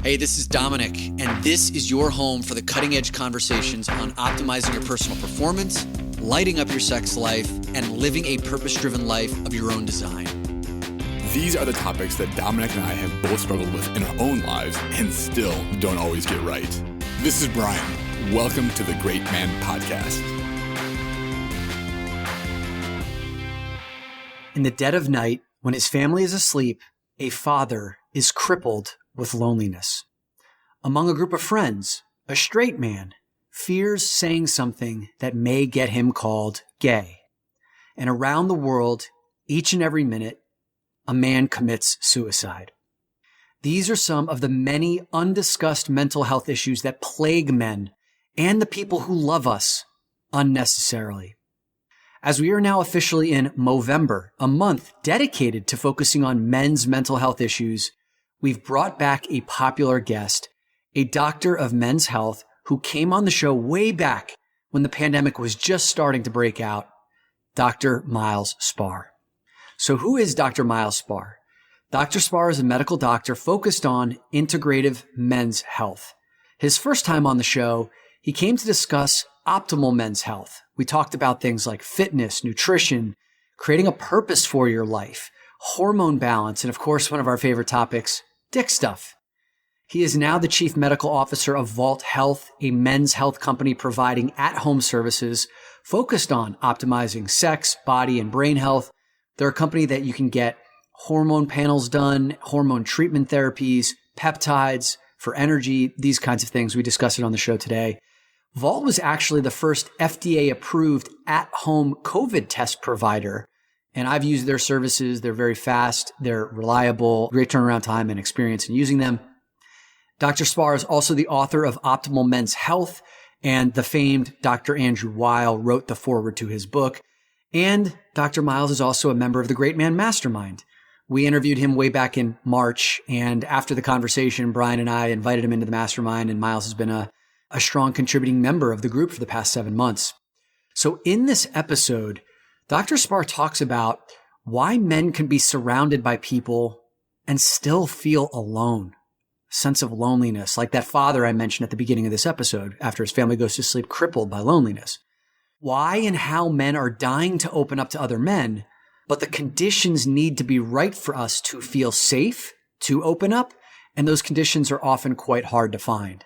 Hey, this is Dominic, and this is your home for the cutting-edge conversations on optimizing your personal performance, lighting up your sex life, and living a purpose-driven life of your own design. These are the topics that Dominic and I have both struggled with in our own lives and still don't always get right. This is Brian. Welcome to the Great Man Podcast. In the dead of night, when his family is asleep, a father is crippled with loneliness. Among a group of friends, a straight man fears saying something that may get him called gay. And around the world, each and every minute, a man commits suicide. These are some of the many undiscussed mental health issues that plague men and the people who love us unnecessarily. As we are now officially in Movember, a month dedicated to focusing on men's mental health issues, we've brought back a popular guest, a doctor of men's health who came on the show way back when the pandemic was just starting to break out, Dr. Myles Spar. So who is Dr. Myles Spar? Dr. Spar is a medical doctor focused on integrative men's health. His first time on the show, he came to discuss optimal men's health. We talked about things like fitness, nutrition, creating a purpose for your life, hormone balance, and of course, one of our favorite topics, dick stuff. He is now the chief medical officer of Vault Health, a men's health company providing at-home services focused on optimizing sex, body, and brain health. They're a company that you can get hormone panels done, hormone treatment therapies, peptides for energy, these kinds of things. We discussed it on the show today. Vault was actually the first FDA-approved at-home COVID test provider, and I've used their services. They're very fast, they're reliable, great turnaround time and experience in using them. Dr. Spar is also the author of Optimal Men's Health, and the famed Dr. Andrew Weill wrote the foreword to his book. And Dr. Myles is also a member of the Great Man Mastermind. We interviewed him way back in March, and after the conversation, Brian and I invited him into the mastermind, and Myles has been a strong contributing member of the group for the past 7 months. So in this episode, Dr. Spar talks about why men can be surrounded by people and still feel alone, a sense of loneliness, like that father I mentioned at the beginning of this episode after his family goes to sleep crippled by loneliness. Why and how men are dying to open up to other men, but the conditions need to be right for us to feel safe, to open up, and those conditions are often quite hard to find.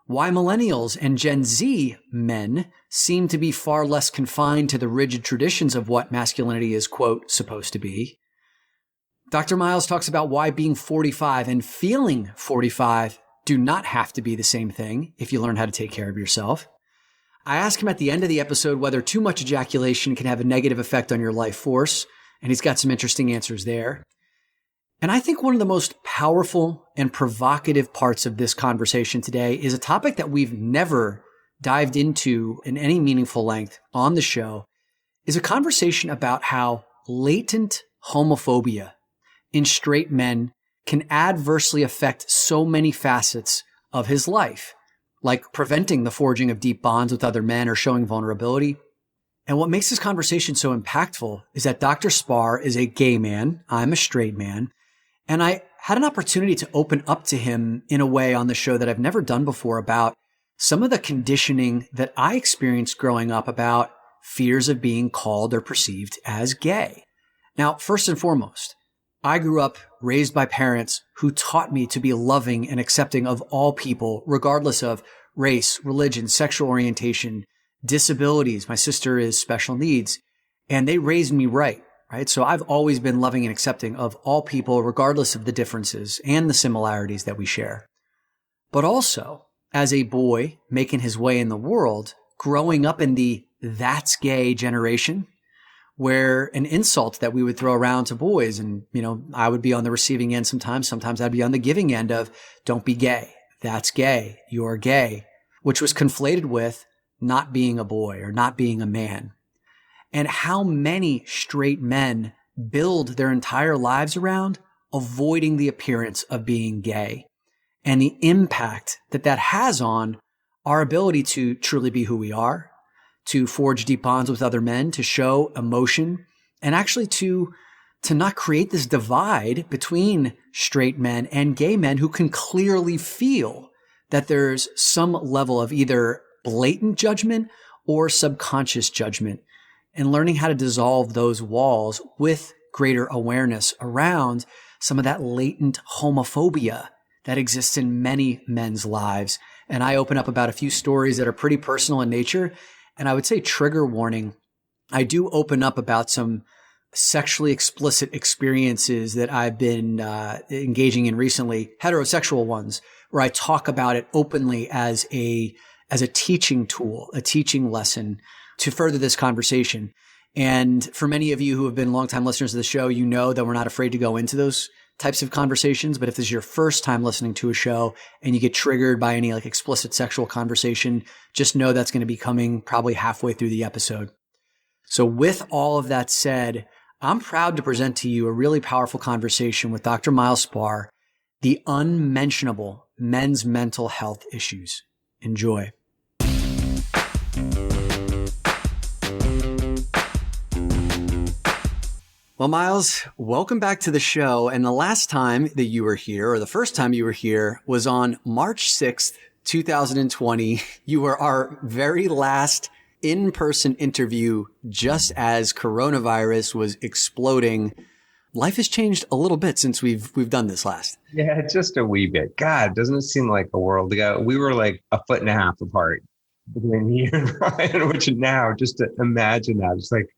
Why millennials and Gen Z men seem to be far less confined to the rigid traditions of what masculinity is, quote, supposed to be. Dr. Myles talks about why being 45 and feeling 45 do not have to be the same thing if you learn how to take care of yourself. I ask him at the end of the episode whether too much ejaculation can have a negative effect on your life force, and he's got some interesting answers there. And I think one of the most powerful and provocative parts of this conversation today is a topic that we've never dived into in any meaningful length on the show, is a conversation about how latent homophobia in straight men can adversely affect so many facets of his life, like preventing the forging of deep bonds with other men or showing vulnerability. And what makes this conversation so impactful is that Dr. Spar is a gay man. I'm a straight man. And I had an opportunity to open up to him in a way on the show that I've never done before about some of the conditioning that I experienced growing up about fears of being called or perceived as gay. Now, first and foremost, I grew up raised by parents who taught me to be loving and accepting of all people, regardless of race, religion, sexual orientation, disabilities. My sister is special needs, and they raised me right. So I've always been loving and accepting of all people, regardless of the differences and the similarities that we share. But also, as a boy making his way in the world, growing up in the that's gay generation, where an insult that we would throw around to boys, and, I would be on the receiving end sometimes I'd be on the giving end of, don't be gay, that's gay, you're gay, which was conflated with not being a boy or not being a man. And how many straight men build their entire lives around avoiding the appearance of being gay, and the impact that that has on our ability to truly be who we are, to forge deep bonds with other men, to show emotion, and actually to to not create this divide between straight men and gay men who can clearly feel that there's some level of either blatant judgment or subconscious judgment, and learning how to dissolve those walls with greater awareness around some of that latent homophobia that exists in many men's lives. And I open up about a few stories that are pretty personal in nature. And I would say, trigger warning, I do open up about some sexually explicit experiences that I've been engaging in recently, heterosexual ones, where I talk about it openly as a teaching tool, a teaching lesson to further this conversation. And for many of you who have been longtime listeners of the show, you know that we're not afraid to go into those types of conversations. But if this is your first time listening to a show and you get triggered by any like explicit sexual conversation, just know that's going to be coming probably halfway through the episode. So with all of that said, I'm proud to present to you a really powerful conversation with Dr. Myles Spar, the Unmentionable Men's Mental Health Issues. Enjoy. Well, Myles, welcome back to the show. And the last time that you were here, or the first time you were here, was on March 6th, 2020. You were our very last in-person interview just as coronavirus was exploding. Life has changed a little bit since we've done this last. Yeah, just a wee bit. God, doesn't it seem like a world ago? We were like a foot and a half apart between you and Ryan, which now, just to imagine that, it's like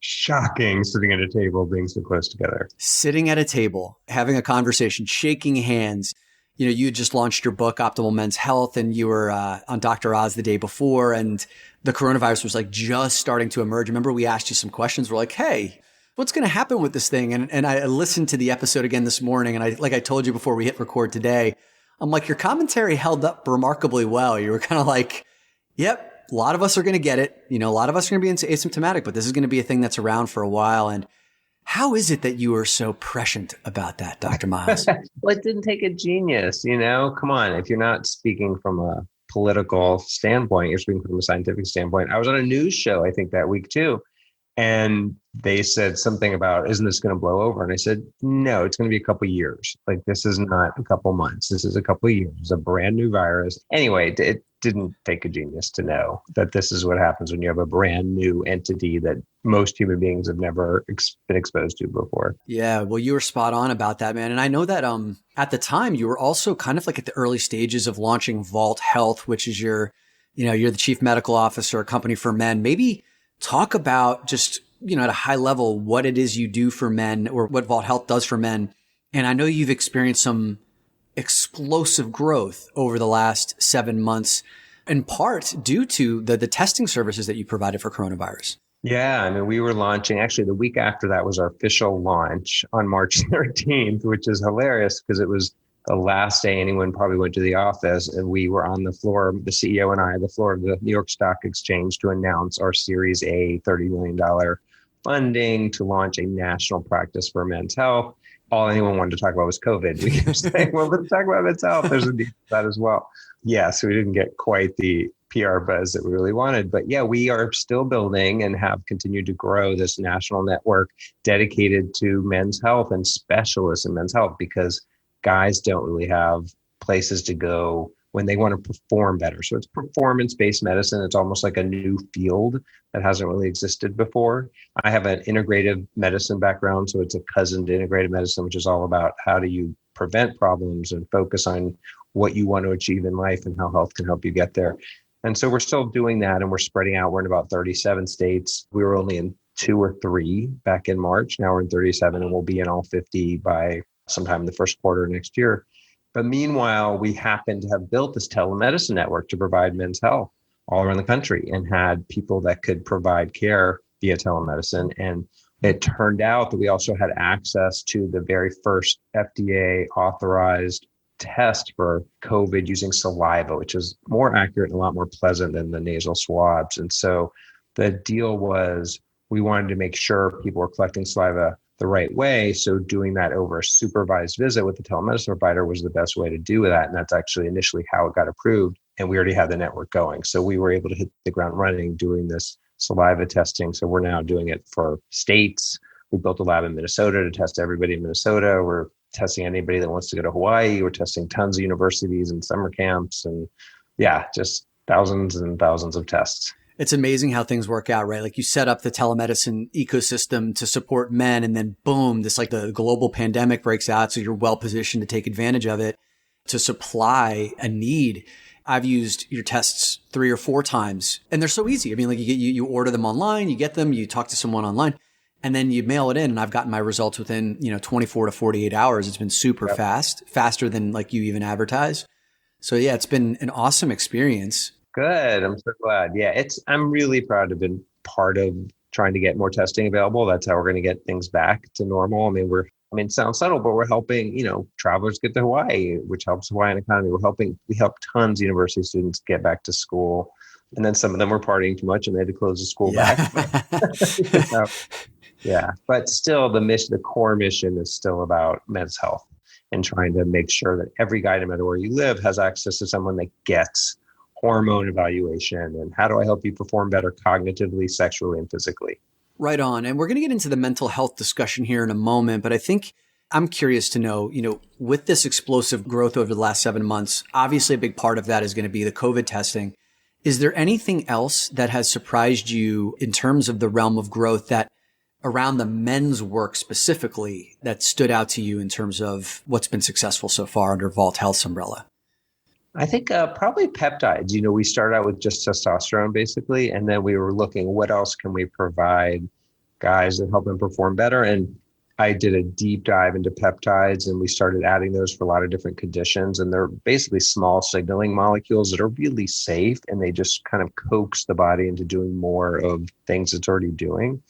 shocking sitting at a table, being so close together. Sitting at a table, having a conversation, shaking hands. You know, you just launched your book, Optimal Men's Health, and you were on Dr. Oz the day before, and the coronavirus was like just starting to emerge. Remember, we asked you some questions. We're like, hey, what's going to happen with this thing? And I listened to the episode again this morning. And like I told you before we hit record today, I'm like, your commentary held up remarkably well. You were kind of like, yep, a lot of us are going to get it. You know, a lot of us are going to be asymptomatic, but this is going to be a thing that's around for a while. And how is it that you are so prescient about that, Dr. Myles? Well, it didn't take a genius, you know? Come on. If you're not speaking from a political standpoint, you're speaking from a scientific standpoint. I was on a news show, I think, that week too. And they said something about, isn't this going to blow over? And I said, no, it's going to be a couple of years. Like, this is not a couple months. This is a couple of years. It's a brand new virus. Anyway, it didn't take a genius to know that this is what happens when you have a brand new entity that most human beings have never been exposed to before. Yeah, well, you were spot on about that, man. And I know that at the time, you were also kind of like at the early stages of launching Vault Health, which is you're the chief medical officer, a company for men. Maybe talk about just, at a high level, what it is you do for men or what Vault Health does for men. And I know you've experienced some explosive growth over the last 7 months, in part due to the testing services that you provided for coronavirus. Yeah, I mean, we were launching, actually the week after that was our official launch on March 13th, which is hilarious because it was the last day anyone probably went to the office, and we were on the floor, the CEO and I, the floor of the New York Stock Exchange to announce our Series A $30 million funding to launch a national practice for men's health. All anyone wanted to talk about was COVID. We kept saying, well, let's talk about men's health. There's a need for that as well. Yeah, so we didn't get quite the PR buzz that we really wanted. But yeah, we are still building and have continued to grow this national network dedicated to men's health and specialists in men's health, because guys don't really have places to go when they want to perform better. So it's performance-based medicine. It's almost like a new field that hasn't really existed before. I have an integrative medicine background, so it's a cousin to integrative medicine, which is all about how do you prevent problems and focus on what you want to achieve in life and how health can help you get there. And so we're still doing that, and we're spreading out. We're in about 37 states. We were only in 2 or 3 back in March. Now we're in 37, and we'll be in all 50 by sometime in the first quarter next year. But meanwhile, we happen to have built this telemedicine network to provide men's health all around the country, and had people that could provide care via telemedicine. And it turned out that we also had access to the very first FDA authorized test for COVID using saliva, which is more accurate and a lot more pleasant than the nasal swabs. And so the deal was, we wanted to make sure people were collecting saliva the right way. So doing that over a supervised visit with the telemedicine provider was the best way to do that. And that's actually initially how it got approved. And we already had the network going. So we were able to hit the ground running doing this saliva testing. So we're now doing it for states. We built a lab in Minnesota to test everybody in Minnesota. We're testing anybody that wants to go to Hawaii. We're testing tons of universities and summer camps, and yeah, just thousands and thousands of tests. It's amazing how things work out, right? Like you set up the telemedicine ecosystem to support men, and then boom, this like the global pandemic breaks out. So you're well positioned to take advantage of it to supply a need. I've used your tests 3 or 4 times, and they're so easy. I mean, like you order them online, you get them, you talk to someone online, and then you mail it in. And I've gotten my results within, 24 to 48 hours. It's been super fast, faster than like you even advertise. So yeah, it's been an awesome experience. Good. I'm so glad. Yeah, I'm really proud to have been part of trying to get more testing available. That's how we're going to get things back to normal. I mean, it sounds subtle, but we're helping, travelers get to Hawaii, which helps the Hawaiian economy. We help tons of university students get back to school. And then some of them were partying too much and they had to close the school back. Yeah. But still the core mission is still about men's health and trying to make sure that every guy, no matter where you live, has access to someone that gets hormone evaluation and how do I help you perform better cognitively, sexually, and physically. Right on. And we're going to get into the mental health discussion here in a moment, but I think I'm curious to know, with this explosive growth over the last 7 months, obviously a big part of that is going to be the COVID testing. Is there anything else that has surprised you in terms of the realm of growth that around the men's work specifically that stood out to you in terms of what's been successful so far under Vault Health's umbrella? I think probably peptides. We started out with just testosterone basically, and then we were looking what else can we provide guys that help them perform better. And I did a deep dive into peptides, and we started adding those for a lot of different conditions. And they're basically small signaling molecules that are really safe, and they just kind of coax the body into doing more of things it's already doing.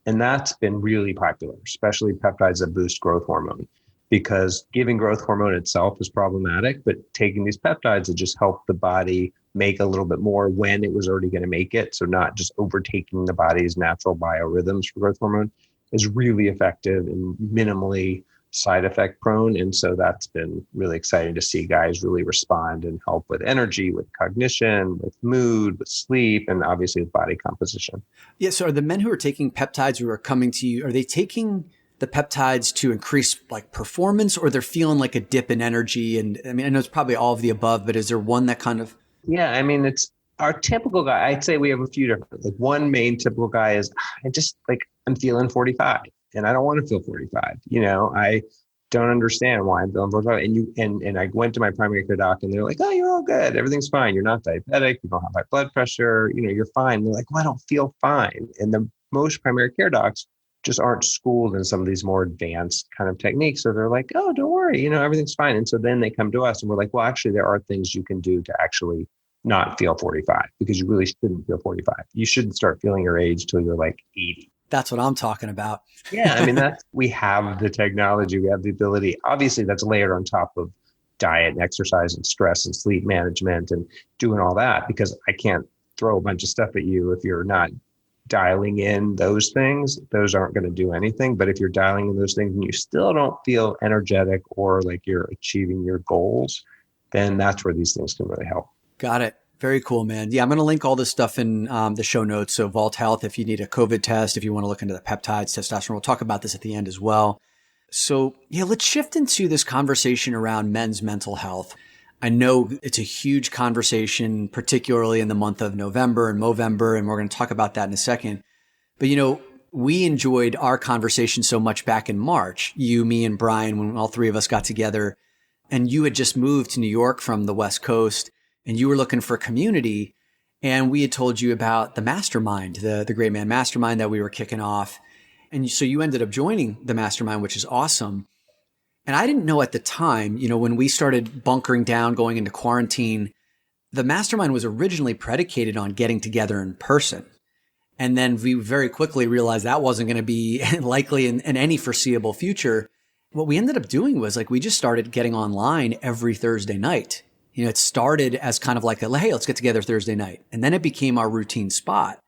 And that's been really popular, especially peptides that boost growth hormone. Because giving growth hormone itself is problematic, but taking these peptides that just help the body make a little bit more when it was already going to make it, so not just overtaking the body's natural biorhythms for growth hormone, is really effective and minimally side effect prone. And so that's been really exciting to see guys really respond and help with energy, with cognition, with mood, with sleep, and obviously with body composition. Yeah. So are the men who are taking peptides who are coming to you, are they taking the peptides to increase like performance, or they're feeling like a dip in energy? And I mean, I know it's probably all of the above, but is there one that kind of... Yeah, I mean, it's our typical guy. I'd say we have a few different, like one main typical guy is I'm feeling 45 and I don't want to feel 45. I don't understand why I'm feeling 45. And I went to my primary care doc and they're like, oh, you're all good. Everything's fine. You're not diabetic. You don't have high blood pressure. You're fine. They're like, well, I don't feel fine. And the most primary care docs just aren't schooled in some of these more advanced kind of techniques. So they're like, oh, don't worry, everything's fine. And so then they come to us and we're like, well, actually, there are things you can do to actually not feel 45, because you really shouldn't feel 45. You shouldn't start feeling your age till you're like 80. That's what I'm talking about. Yeah. I mean, we have the technology, we have the ability. Obviously, that's layered on top of diet and exercise and stress and sleep management and doing all that, because I can't throw a bunch of stuff at you if you're not dialing in those things. Those aren't going to do anything. But if you're dialing in those things and you still don't feel energetic or like you're achieving your goals, then that's where these things can really help. Got it. Very cool, man. Yeah, I'm going to link all this stuff in the show notes. So Vault Health, if you need a COVID test, if you want to look into the peptides, testosterone, we'll talk about this at the end as well. So yeah, let's shift into this conversation around men's mental health. I know it's a huge conversation, particularly in the month of November and Movember, and we're going to talk about that in a second. But, we enjoyed our conversation so much back in March, you, me, and Brian, when all three of us got together, and you had just moved to New York from the West Coast, and you were looking for community, and we had told you about the mastermind, the Great Man Mastermind that we were kicking off. And so you ended up joining the mastermind, which is awesome. And I didn't know at the time, when we started bunkering down, going into quarantine, the mastermind was originally predicated on getting together in person. And then we very quickly realized that wasn't going to be likely in any foreseeable future. What we ended up doing was we just started getting online every Thursday night. It started as kind of like hey, let's get together Thursday night. And then it became our routine spot.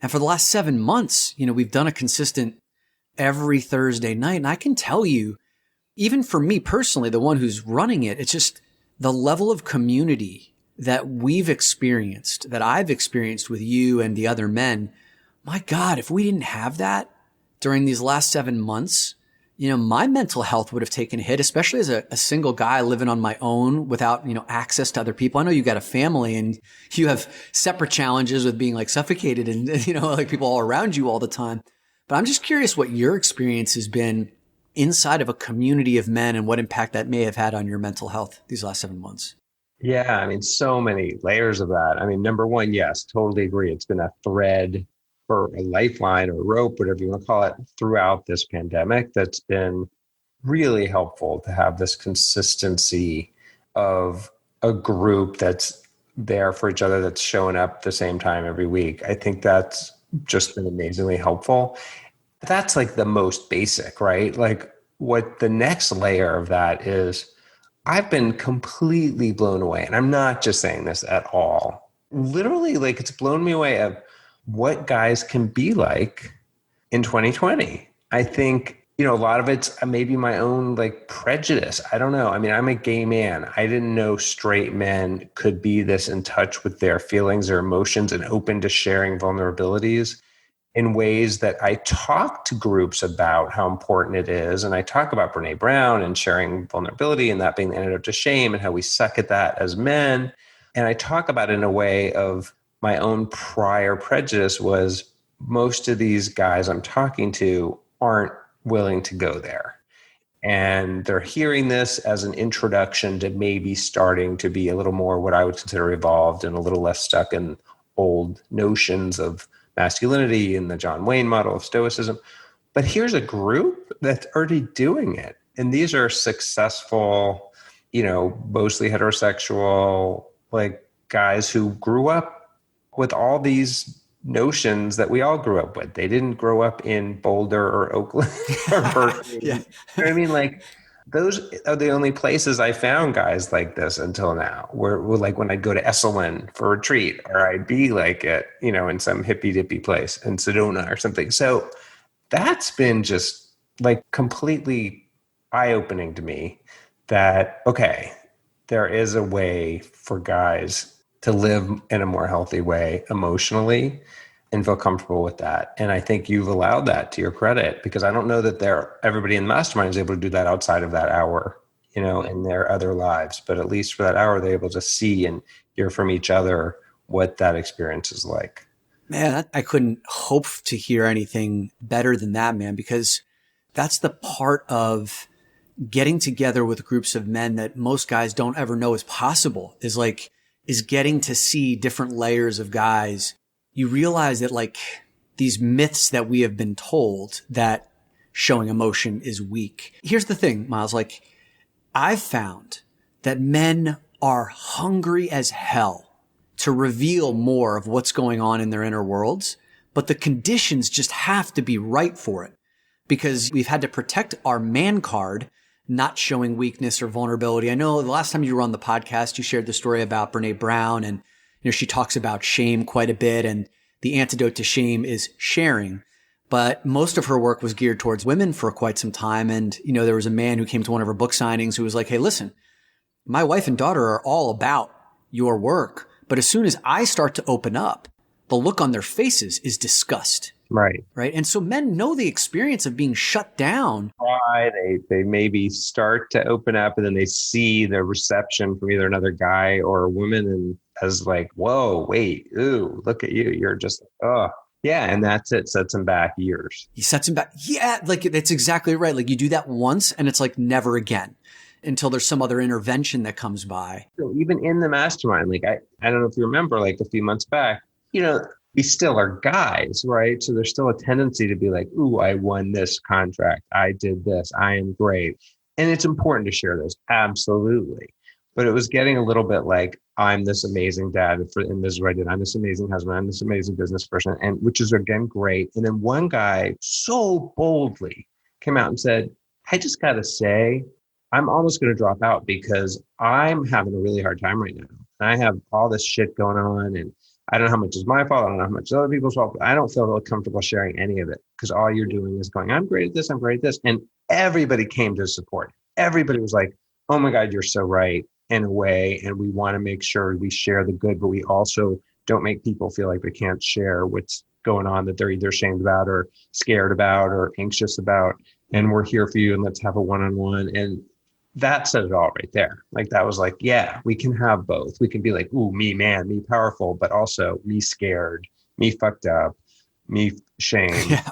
And for the last 7 months, we've done a consistent every Thursday night. And I can tell you, even for me personally, the one who's running it, it's just the level of community that we've experienced, that I've experienced with you and the other men. My God, if we didn't have that during these last 7 months, my mental health would have taken a hit, especially as a single guy living on my own without, access to other people. I know you got a family and you have separate challenges with being like suffocated and, like people all around you all the time. But I'm just curious what your experience has been inside of a community of men and what impact that may have had on your mental health these last 7 months. Yeah, I mean, so many layers of that. I mean, number one, yes, totally agree. It's been a thread or a lifeline or rope, whatever you want to call it, throughout this pandemic that's been really helpful to have this consistency of a group that's there for each other, that's showing up at the same time every week. I think that's just been amazingly helpful. That's like the most basic, right? Like what the next layer of that is, I've been completely blown away. And I'm not just saying this at all. Literally, like it's blown me away of what guys can be like in 2020. I think, a lot of it's maybe my own like prejudice. I don't know. I mean, I'm a gay man. I didn't know straight men could be this in touch with their feelings or emotions and open to sharing vulnerabilities in ways that I talk to groups about how important it is. And I talk about Brene Brown and sharing vulnerability and that being the antidote to shame and how we suck at that as men. And I talk about it in a way of my own prior prejudice was most of these guys I'm talking to aren't willing to go there. And they're hearing this as an introduction to maybe starting to be a little more what I would consider evolved and a little less stuck in old notions of masculinity and the John Wayne model of stoicism. But here's a group that's already doing it. And these are successful, mostly heterosexual, like guys who grew up with all these notions that we all grew up with. They didn't grow up in Boulder or Oakland or Berkeley. Yeah. You know what I mean? Like those are the only places I found guys like this until now, where like when I'd go to Esalen for a retreat, or I'd be like at, in some hippy dippy place in Sedona or something. So that's been just like completely eye-opening to me that, okay, there is a way for guys to live in a more healthy way emotionally and feel comfortable with that. And I think you've allowed that, to your credit, because I don't know that everybody in the mastermind is able to do that outside of that hour, in their other lives. But at least for that hour, they're able to see and hear from each other what that experience is like. Man, I couldn't hope to hear anything better than that, man, because that's the part of getting together with groups of men that most guys don't ever know is possible, is getting to see different layers of guys. You realize that like these myths that we have been told that showing emotion is weak. Here's the thing, Myles, like I've found that men are hungry as hell to reveal more of what's going on in their inner worlds, but the conditions just have to be right for it because we've had to protect our man card, not showing weakness or vulnerability. I know the last time you were on the podcast, you shared the story about Brene Brown, and she talks about shame quite a bit, and the antidote to shame is sharing. But most of her work was geared towards women for quite some time. And, there was a man who came to one of her book signings who was like, hey, listen, my wife and daughter are all about your work. But as soon as I start to open up, the look on their faces is disgust. Right. Right. And so men know the experience of being shut down. They maybe start to open up and then they see the reception from either another guy or a woman and as like, whoa, wait, ooh, look at you. You're just, oh, yeah. And that's it. Sets them back years. He sets them back. Yeah. Like that's exactly right. Like you do that once and it's like never again until there's some other intervention that comes by. So even in the mastermind, like I don't know if you remember, like a few months back, we still are guys, right? So there's still a tendency to be like, ooh, I won this contract. I did this. I am great. And it's important to share this. Absolutely. But it was getting a little bit like, I'm this amazing dad, and this is what I did. I'm this amazing husband. I'm this amazing business person, and which is again great. And then one guy so boldly came out and said, I just got to say, I'm almost going to drop out because I'm having a really hard time right now. And I have all this shit going on, and I don't know how much is my fault. I don't know how much is other people's fault. But I don't feel really comfortable sharing any of it because all you're doing is going, I'm great at this. I'm great at this. And everybody came to support. Everybody was like, oh my God, you're so right in a way. And we want to make sure we share the good, but we also don't make people feel like they can't share what's going on that they're either ashamed about or scared about or anxious about. And we're here for you, and let's have a one-on-one. And that said it all right there. Like, that was like, yeah, we can have both. We can be like, ooh, me, man, me powerful, but also me scared, me fucked up, me shamed. Yeah.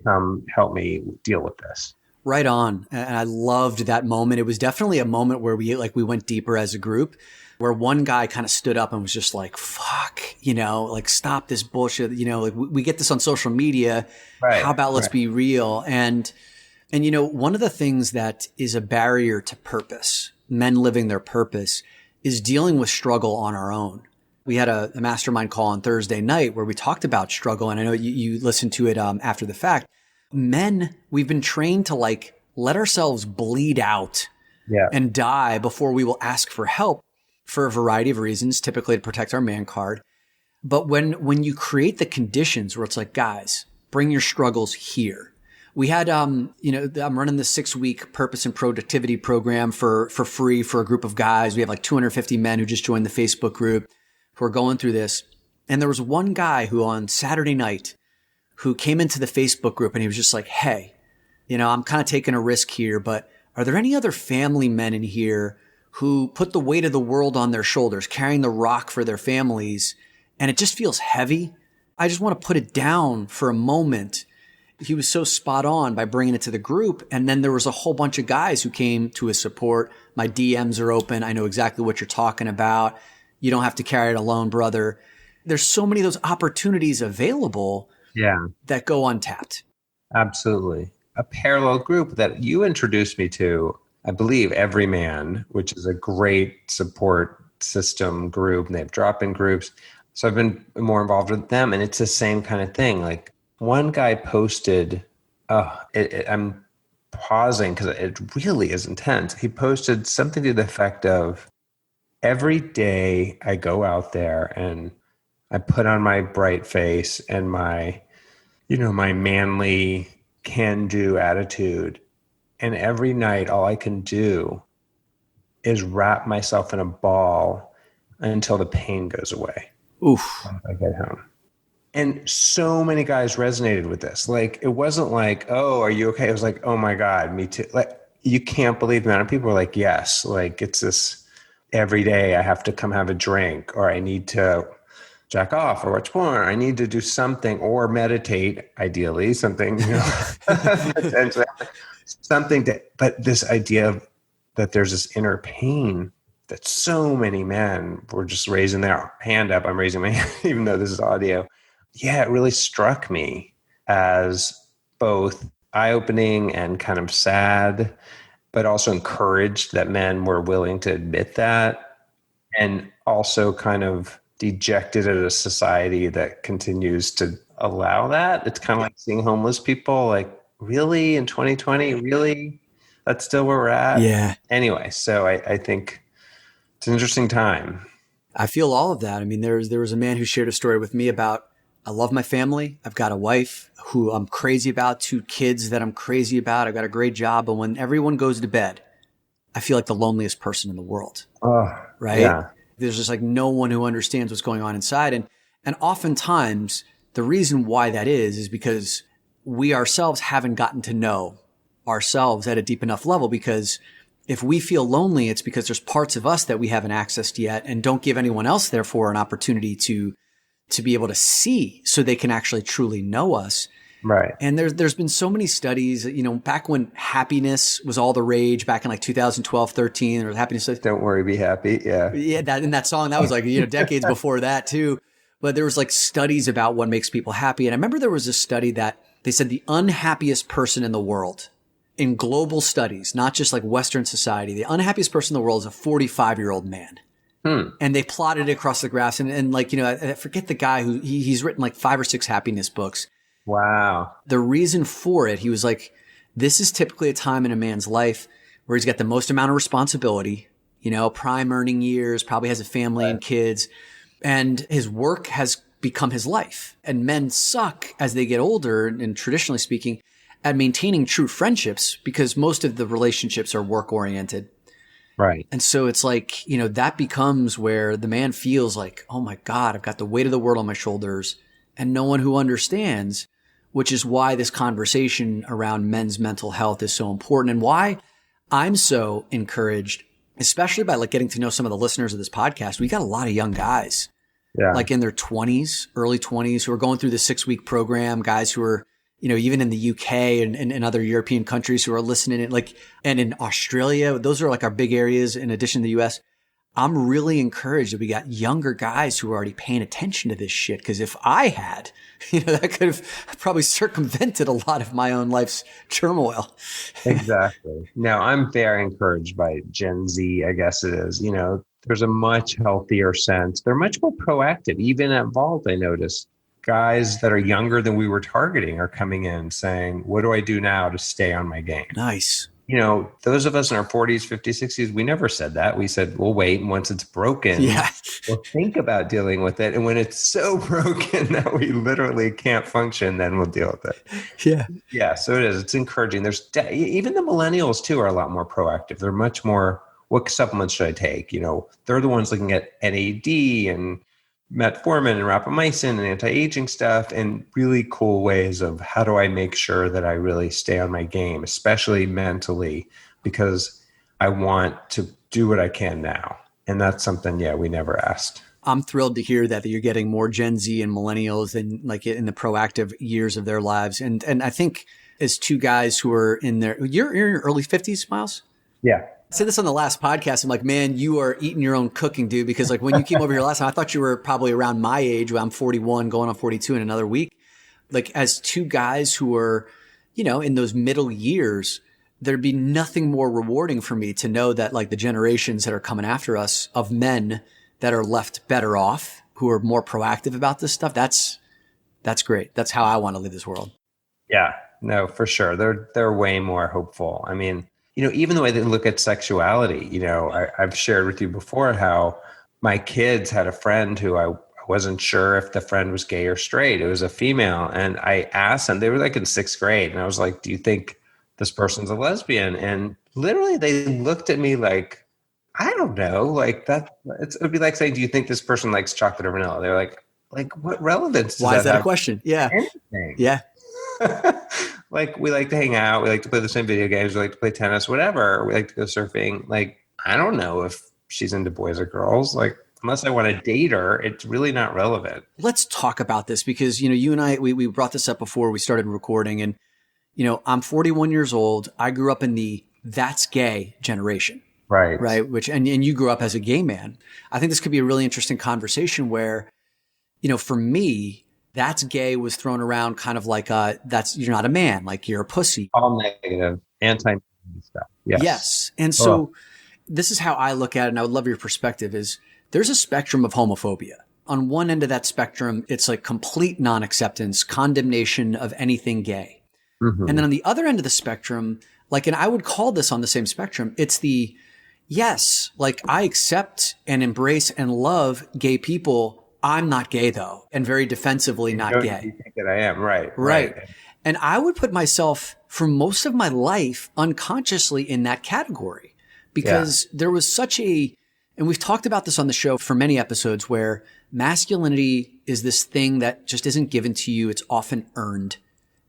Come help me deal with this. Right on. And I loved that moment. It was definitely a moment where we went deeper as a group, where one guy kind of stood up and was just like, fuck, like, stop this bullshit. Like, we get this on social media. Right. How about let's be real? And one of the things that is a barrier to purpose, men living their purpose, is dealing with struggle on our own. We had a mastermind call on Thursday night where we talked about struggle. And I know you listened to it after the fact. Men, we've been trained to like let ourselves bleed out and die before we will ask for help for a variety of reasons, typically to protect our man card. But when you create the conditions where it's like, guys, bring your struggles here. We had, I'm running the 6-week purpose and productivity program for free for a group of guys. We have like 250 men who just joined the Facebook group who are going through this. And there was one guy who on Saturday night who came into the Facebook group and he was just like, hey, I'm kind of taking a risk here, but are there any other family men in here who put the weight of the world on their shoulders, carrying the rock for their families, and it just feels heavy? I just want to put it down for a moment. He was so spot on by bringing it to the group. And then there was a whole bunch of guys who came to his support. My DMs are open. I know exactly what you're talking about. You don't have to carry it alone, brother. There's so many of those opportunities available that go untapped. Absolutely. A parallel group that you introduced me to, I believe, Every Man, which is a great support system group, and they have drop-in groups. So I've been more involved with them, and it's the same kind of thing. Like, one guy posted, I'm pausing because it really is intense. He posted something to the effect of, every day I go out there and I put on my bright face and my, my manly can-do attitude. And every night, all I can do is wrap myself in a ball until the pain goes away. Oof. When I get home. And so many guys resonated with this. Like, it wasn't like, oh, are you okay? It was like, oh my God, me too. Like, you can't believe the amount of people are like, yes, like, it's this every day I have to come have a drink, or I need to jack off or watch porn. Or I need to do something, or meditate, ideally, something, potentially, something but this idea of that there's this inner pain that so many men were just raising their hand up. I'm raising my hand, even though this is audio. Yeah, it really struck me as both eye-opening and kind of sad, but also encouraged that men were willing to admit that, and also kind of dejected at a society that continues to allow that. It's kind of like seeing homeless people, like, really, in 2020, really? That's still where we're at? Yeah. Anyway, so I think it's an interesting time. I feel all of that. I mean, there was a man who shared a story with me about, I love my family. I've got a wife who I'm crazy about, 2 kids that I'm crazy about. I've got a great job. But when everyone goes to bed, I feel like the loneliest person in the world. Right? Yeah. There's just like no one who understands what's going on inside. And oftentimes the reason why that is because we ourselves haven't gotten to know ourselves at a deep enough level, because if we feel lonely, it's because there's parts of us that we haven't accessed yet and don't give anyone else, therefore, an opportunity to be able to see so they can actually truly know us. Right. And there's been so many studies, back when happiness was all the rage, back in like 2012, 13, there was happiness. Don't worry, be happy. Yeah. Yeah. That song, that was like, decades before that too. But there was like studies about what makes people happy. And I remember there was a study that they said the unhappiest person in the world, in global studies, not just like Western society, the unhappiest person in the world is a 45-year-old man. And they plotted it across the graphs. And like, I forget the guy who he's written like 5 or 6 happiness books. Wow. The reason for it, he was like, this is typically a time in a man's life where he's got the most amount of responsibility, prime earning years, probably has a family and kids, and his work has become his life. And men suck as they get older, and traditionally speaking, at maintaining true friendships, because most of the relationships are work oriented. Right. And so it's like, that becomes where the man feels like, oh my God, I've got the weight of the world on my shoulders and no one who understands, which is why this conversation around men's mental health is so important and why I'm so encouraged, especially by like getting to know some of the listeners of this podcast. We got a lot of young guys, like in their 20s, early 20s, who are going through the 6-week program, guys who are, even in the UK and other European countries who are listening, and in Australia. Those are like our big areas in addition to the US. I'm really encouraged that we got younger guys who are already paying attention to this shit. Cause if I had, that could have probably circumvented a lot of my own life's turmoil. Exactly. Now, I'm very encouraged by Gen Z, I guess it is. There's a much healthier sense. They're much more proactive. Even at Vault, I noticed guys that are younger than we were targeting are coming in saying, what do I do now to stay on my game? Nice. Those of us in our 40s, 50s, 60s, we never said that. We said, we'll wait. And once it's broken, we'll think about dealing with it. And when it's so broken that we literally can't function, then we'll deal with it. Yeah. Yeah. So it is. It's encouraging. Even the millennials too are a lot more proactive. They're much more, what supplements should I take? They're the ones looking at NAD and metformin and rapamycin and anti-aging stuff and really cool ways of how do I make sure that I really stay on my game, especially mentally, because I want to do what I can now. And that's something, we never asked. I'm thrilled to hear that you're getting more Gen Z and millennials and like in the proactive years of their lives. And I think as two guys who are you're in your early 50s, Myles? Yeah. I said this on the last podcast. I'm like, man, you are eating your own cooking, dude. Because like when you came over here last time, I thought you were probably around my age. I'm 41, going on 42 in another week. Like as two guys who are, in those middle years, there'd be nothing more rewarding for me to know that like the generations that are coming after us of men that are left better off, who are more proactive about this stuff. That's great. That's how I want to live this world. Yeah, no, for sure. They're way more hopeful. I mean, even the way they look at sexuality, I've shared with you before how my kids had a friend who I wasn't sure if the friend was gay or straight. It was a female. And I asked them, they were like in 6th grade. And I was like, do you think this person's a lesbian? And literally they looked at me like, I don't know, like that. It would be like saying, do you think this person likes chocolate or vanilla? They're like what relevance does Why is that have a question? Yeah. Anything? Yeah. Like we like to hang out, we like to play the same video games, we like to play tennis, whatever. We like to go surfing. Like, I don't know if she's into boys or girls. Like, unless I want to date her, it's really not relevant. Let's talk about this because, you and I, we brought this up before we started recording and, I'm 41 years old. I grew up in the that's gay generation. Right. Right. Which, and you grew up as a gay man. I think this could be a really interesting conversation where, for me, that's gay was thrown around kind of like, you're not a man, like you're a pussy. All negative, anti stuff. Yes. And so this is how I look at it. And I would love your perspective is there's a spectrum of homophobia. On one end of that spectrum, it's like complete non-acceptance, condemnation of anything gay. Mm-hmm. And then on the other end of the spectrum, and I would call this on the same spectrum, it's the, yes, like I accept and embrace and love gay people. I'm not gay though, and very defensively not gay. You think that I am, right? And I would put myself for most of my life unconsciously in that category because there was and we've talked about this on the show for many episodes where masculinity is this thing that just isn't given to you. It's often earned,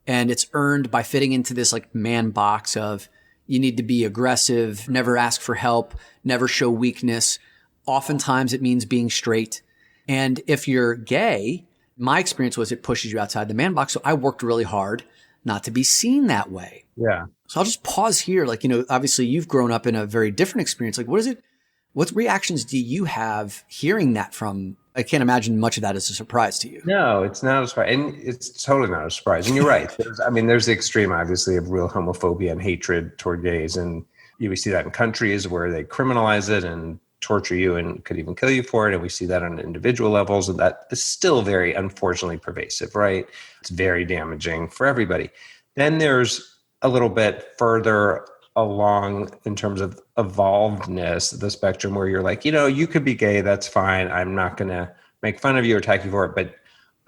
and it's earned by fitting into this like man box of you need to be aggressive, never ask for help, never show weakness. Oftentimes it means being straight. And if you're gay, my experience was it pushes you outside the man box. So I worked really hard not to be seen that way. Yeah. So I'll just pause here. Obviously you've grown up in a very different experience. Like, what reactions do you have hearing that from? I can't imagine much of that is a surprise to you. No, it's not a surprise. And it's totally not a surprise. And you're right. There's the extreme, obviously, of real homophobia and hatred toward gays. And we see that in countries where they criminalize it and torture you and could even kill you for it. And we see that on individual levels. And that is still very, unfortunately, pervasive, right? It's very damaging for everybody. Then there's a little bit further along in terms of evolvedness, the spectrum where you're like, you could be gay. That's fine. I'm not going to make fun of you or attack you for it, but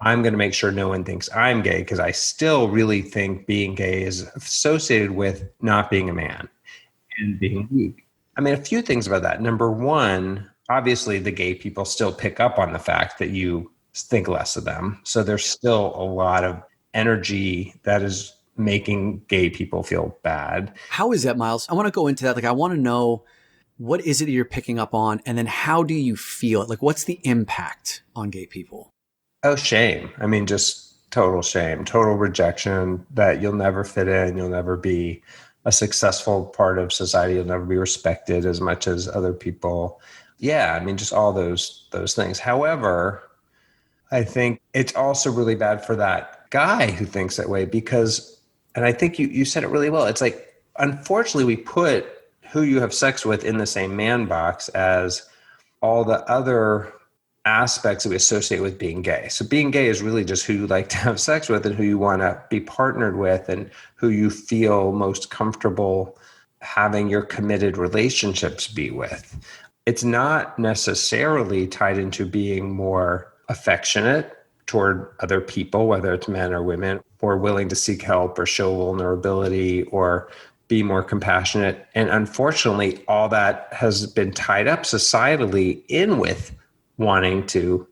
I'm going to make sure no one thinks I'm gay because I still really think being gay is associated with not being a man and being weak. A few things about that. Number one, obviously the gay people still pick up on the fact that you think less of them. So there's still a lot of energy that is making gay people feel bad. How is that, Myles? I want to go into that. Like, I want to know, what is it that you're picking up on? And then how do you feel it? Like, what's the impact on gay people? Oh, shame. I mean, just total shame, total rejection, that you'll never fit in. You'll never be a successful part of society. You'll never be respected as much as other people. Yeah. I mean, just all those things. However, I think it's also really bad for that guy who thinks that way because, and I think you said it really well. It's like, unfortunately, we put who you have sex with in the same man box as all the other aspects that we associate with being gay. So being gay is really just who you like to have sex with and who you want to be partnered with and who you feel most comfortable having your committed relationships be with. It's not necessarily tied into being more affectionate toward other people, whether it's men or women, or willing to seek help or show vulnerability or be more compassionate. And unfortunately, all that has been tied up societally in with wanting to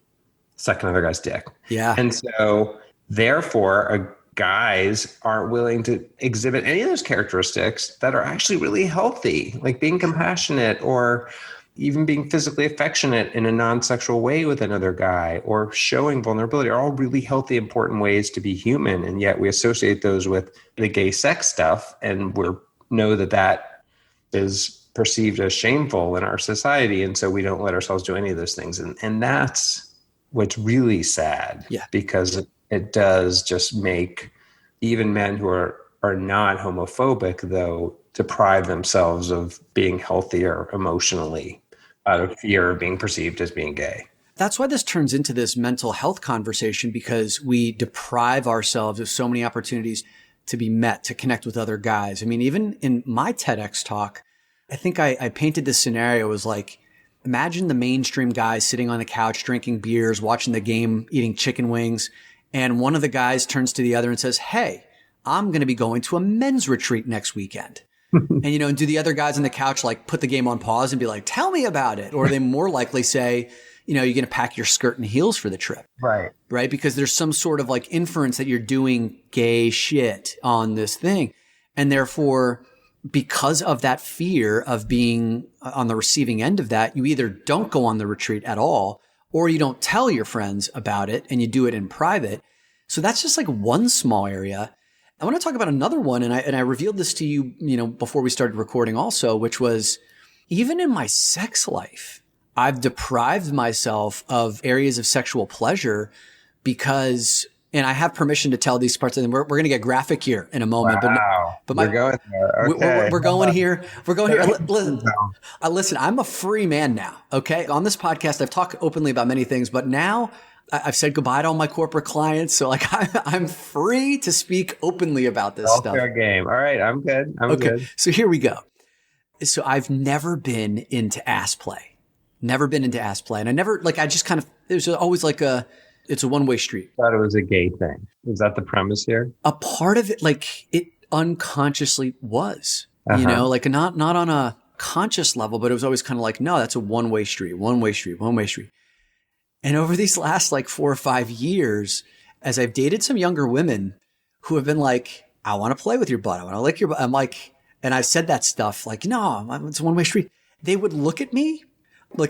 suck another guy's dick. Yeah. And so therefore, guys aren't willing to exhibit any of those characteristics that are actually really healthy, like being compassionate or even being physically affectionate in a non-sexual way with another guy or showing vulnerability are all really healthy, important ways to be human. And yet we associate those with the gay sex stuff and know that is perceived as shameful in our society. And so we don't let ourselves do any of those things. And that's what's really sad. Yeah. Because it does just make even men who are not homophobic, though, deprive themselves of being healthier emotionally out of fear of being perceived as being gay. That's why this turns into this mental health conversation, because we deprive ourselves of so many opportunities to be met, to connect with other guys. I mean, even in my TEDx talk, I think I painted this scenario as like, imagine the mainstream guys sitting on the couch, drinking beers, watching the game, eating chicken wings. And one of the guys turns to the other and says, "Hey, I'm going to be going to a men's retreat next weekend." And do the other guys on the couch like put the game on pause and be like, "Tell me about it?" Or they more likely say, you're going to pack your skirt and heels for the trip. Right. Right. Because there's some sort of like inference that you're doing gay shit on this thing. And therefore, because of that fear of being on the receiving end of that, you either don't go on the retreat at all, or you don't tell your friends about it and you do it in private. So that's just like one small area. I want to talk about another one. And I revealed this to you, before we started recording also, which was even in my sex life, I've deprived myself of areas of sexual pleasure because, and I have permission to tell these parts of them. We're going to get graphic here in a moment. Wow. But we're going there. Okay. We're going here. We're going here. Listen, I'm a free man now. Okay. On this podcast, I've talked openly about many things, but now I've said goodbye to all my corporate clients. So like I'm free to speak openly about this stuff. Fair game. All right. I'm good. I'm good. So here we go. So I've never been into ass play. Never been into ass play. And I never, I just kind of, it was always like it's a one-way street. I thought it was a gay thing. Is that the premise here? A part of it, it unconsciously was, not on a conscious level, but it was always kind of no, that's a one-way street. And over these last 4 or 5 years, as I've dated some younger women who have been like, "I want to play with your butt. I want to lick your butt." I'm like, and I've said that stuff no, it's a one-way street. They would look at me.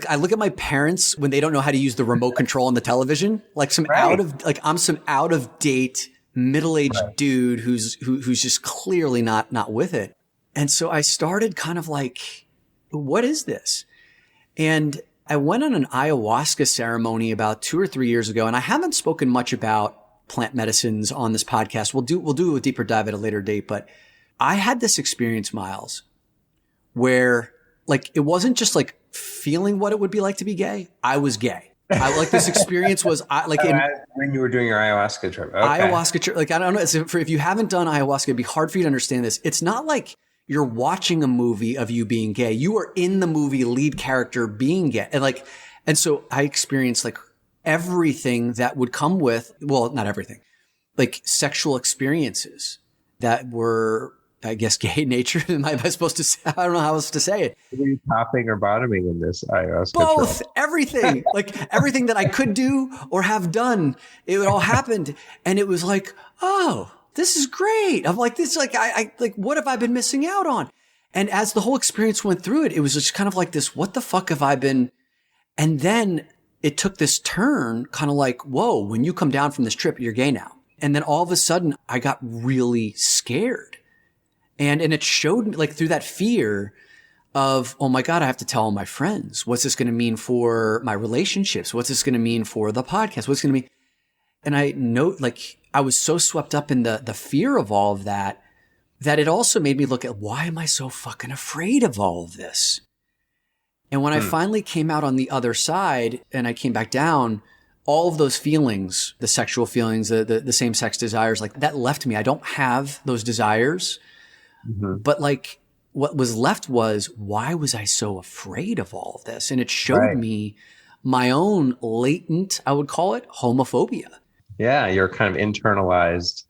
I look at my parents when they don't know how to use the remote control on the television, I'm some out of date middle-aged dude who's just clearly not with it. And so I started kind of what is this? And I went on an ayahuasca ceremony about 2 or 3 years ago, and I haven't spoken much about plant medicines on this podcast. We'll do a deeper dive at a later date, but I had this experience, Myles, where it wasn't just feeling what it would be like to be gay. I was gay. This experience was when you were doing your ayahuasca trip. Okay. Ayahuasca trip. I don't know. If you haven't done ayahuasca, it'd be hard for you to understand this. It's not like you're watching a movie of you being gay. You are in the movie lead character being gay. And so I experienced everything that would come with, well, not everything, sexual experiences that were I guess, gay nature. Am I supposed to say? I don't know how else to say it. Were you topping or bottoming in this ayahuasca? Both, everything, like everything that I could do or have done, it all happened. And it was like, oh, this is great. I'm like, this, like, I like, what have I been missing out on? And as the whole experience went through it, it was just kind of like this, what the fuck have I been? And then it took this turn, kind of like, whoa, when you come down from this trip, you're gay now. And then all of a sudden I got really scared. And it showed me, like, through that fear of, oh my God, I have to tell all my friends. What's this going to mean for my relationships? What's this going to mean for the podcast? What's going to mean? And I know, like, I was so swept up in the fear of all of that, that it also made me look at, why am I so fucking afraid of all of this? And when I finally came out on the other side and I came back down, all of those feelings, the sexual feelings, the same sex desires, like, that left me. I don't have those desires. But like, what was left was, why was I so afraid of all of this? And it showed me my own latent, I would call it, homophobia. Yeah, your kind of internalized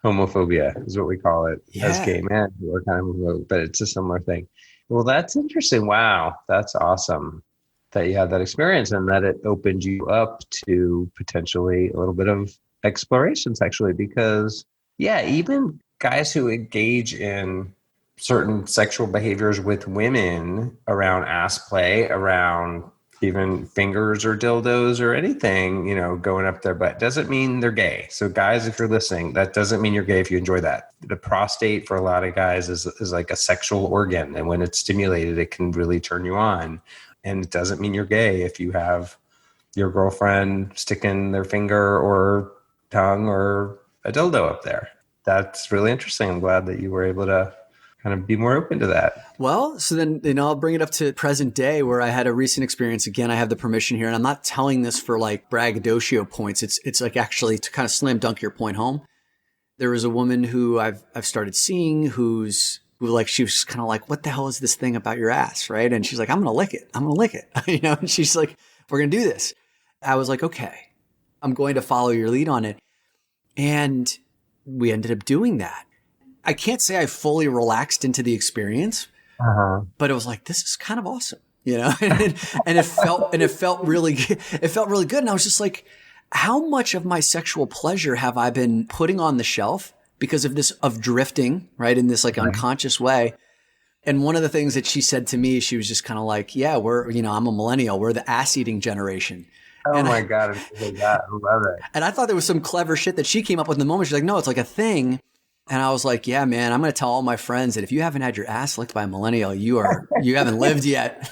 homophobia is what we call it as gay men who are kind of, but it's a similar thing. Well, that's interesting. Wow, that's awesome that you had that experience and that it opened you up to potentially a little bit of exploration sexually, because even guys who engage in certain sexual behaviors with women around ass play, around even fingers or dildos or anything, going up their butt, doesn't mean they're gay. So guys, if you're listening, that doesn't mean you're gay if you enjoy that. The prostate for a lot of guys is like a sexual organ. And when it's stimulated, it can really turn you on. And it doesn't mean you're gay if you have your girlfriend sticking their finger or tongue or a dildo up there. That's really interesting. I'm glad that you were able to kind of be more open to that. Well, so then, I'll bring it up to present day where I had a recent experience. Again, I have the permission here, and I'm not telling this for like braggadocio points. It's like actually to kind of slam dunk your point home. There was a woman who I've started seeing who like, she was kind of like, what the hell is this thing about your ass? Right. And she's like, I'm going to lick it. And she's like, we're going to do this. I was like, okay, I'm going to follow your lead on it. And we ended up doing that. I can't say I fully relaxed into the experience, but it was like, this is kind of awesome, and it felt really good. It felt really good. And I was just like, how much of my sexual pleasure have I been putting on the shelf because of drifting, right? In this like unconscious way. And one of the things that she said to me, she was just kind of like, yeah, I'm a millennial. We're the ass eating generation. Oh my God. I love it. And I thought there was some clever shit that she came up with in the moment. She's like, no, it's like a thing. And I was like, yeah, man, I'm going to tell all my friends that if you haven't had your ass licked by a millennial, you haven't lived yet.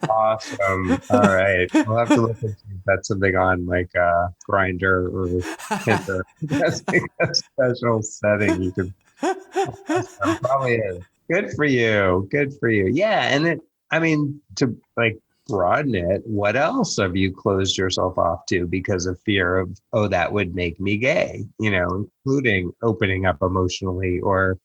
Awesome. All right. We'll have to look at that's something on like Grindr or Tinder. That's like a special setting you can. Awesome. Probably is. Good for you. Yeah. And to like broaden it, what else have you closed yourself off to because of fear of, oh, that would make me gay, including opening up emotionally or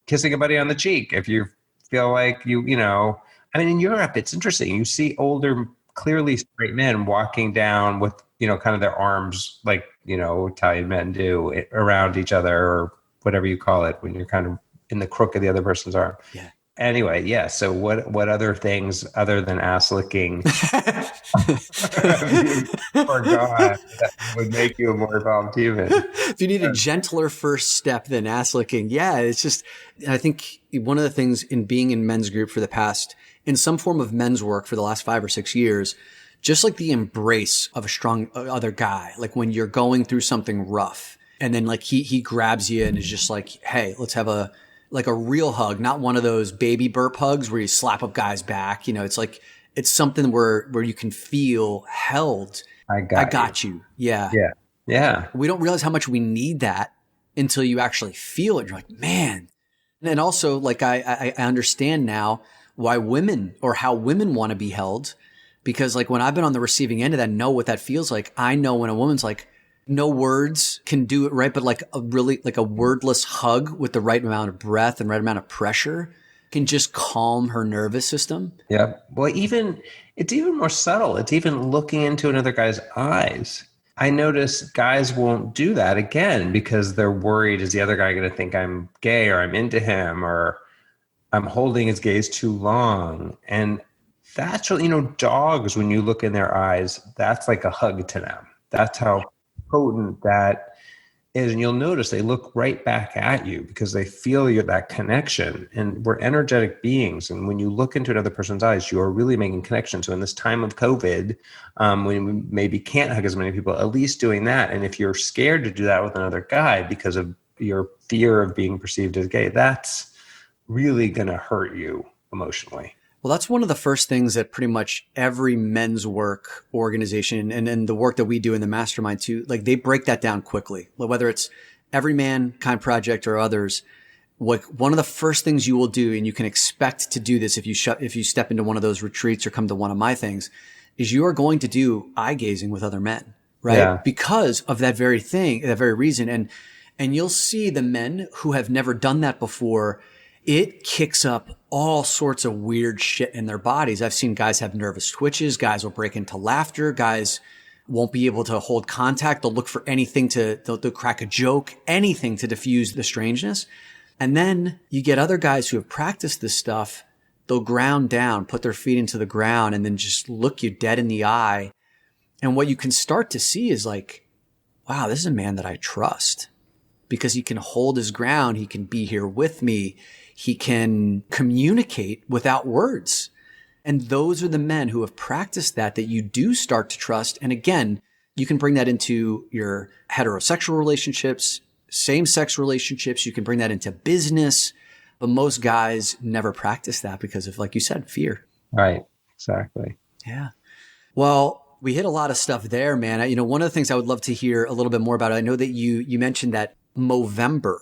kissing a buddy on the cheek. If you feel like in Europe, it's interesting. You see older, clearly straight men walking down with, kind of their arms like, Italian men do around each other or whatever you call it when you're kind of in the crook of the other person's arm. Yeah. Anyway, yeah. So what other things other than ass licking forgot that would make you a more evolved human? If you need a gentler first step than ass licking, yeah, it's just, I think one of the things in being in men's group for the past, in some form of men's work for the last 5 or 6 years, just like the embrace of a strong other guy, like when you're going through something rough and then like he grabs you and is just like, hey, let's have a real hug, not one of those baby burp hugs where you slap up guys back. It's like, it's something where you can feel held. I got you. Yeah. Yeah. Yeah. We don't realize how much we need that until you actually feel it. You're like, man. And also like, I understand now why women or how women want to be held, because like when I've been on the receiving end of that, know what that feels like. I know when a woman's like, no words can do it right, but like a wordless hug with the right amount of breath and right amount of pressure can just calm her nervous system. Yeah. Well, it's even more subtle. It's even looking into another guy's eyes. I notice guys won't do that again because they're worried, is the other guy going to think I'm gay or I'm into him or I'm holding his gaze too long? And that's really, dogs, when you look in their eyes, that's like a hug to them. That's how potent that is. And you'll notice they look right back at you because they feel that connection. And we're energetic beings. And when you look into another person's eyes, you are really making connections. So in this time of COVID, when we maybe can't hug as many people, at least doing that. And if you're scared to do that with another guy because of your fear of being perceived as gay, that's really going to hurt you emotionally. Well, that's one of the first things that pretty much every men's work organization and the work that we do in the mastermind too, like they break that down quickly. Whether it's Every Man Kind Project or others, one of the first things you will do, and you can expect to do this if you step into one of those retreats or come to one of my things, is you are going to do eye gazing with other men, right? Yeah. Because of that very thing, that very reason. And you'll see the men who have never done that before, it kicks up all sorts of weird shit in their bodies. I've seen guys have nervous twitches. Guys will break into laughter. Guys won't be able to hold contact. They'll look for anything they'll crack a joke, anything to diffuse the strangeness. And then you get other guys who have practiced this stuff. They'll ground down, put their feet into the ground, and then just look you dead in the eye. And what you can start to see is like, wow, this is a man that I trust because he can hold his ground. He can be here with me. He can communicate without words. And those are the men who have practiced that you do start to trust. And again, you can bring that into your heterosexual relationships, same-sex relationships. You can bring that into business. But most guys never practice that because of, like you said, fear. Right. Exactly. Yeah. Well, we hit a lot of stuff there, man. One of the things I would love to hear a little bit more about, I know that you mentioned that Movember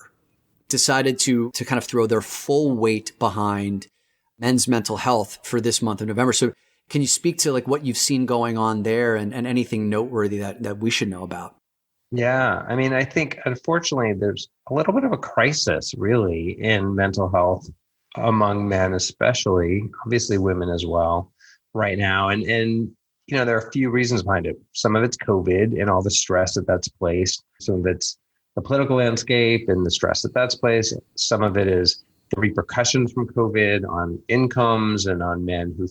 decided to kind of throw their full weight behind men's mental health for this month of November. So can you speak to like what you've seen going on there and anything noteworthy that we should know about? Yeah. I mean, I think unfortunately there's a little bit of a crisis really in mental health among men, especially, obviously women as well right now. And there are a few reasons behind it. Some of it's COVID and all the stress that's placed. Some of it's the political landscape and the stress that's placed. Some of it is the repercussions from COVID on incomes and on men who,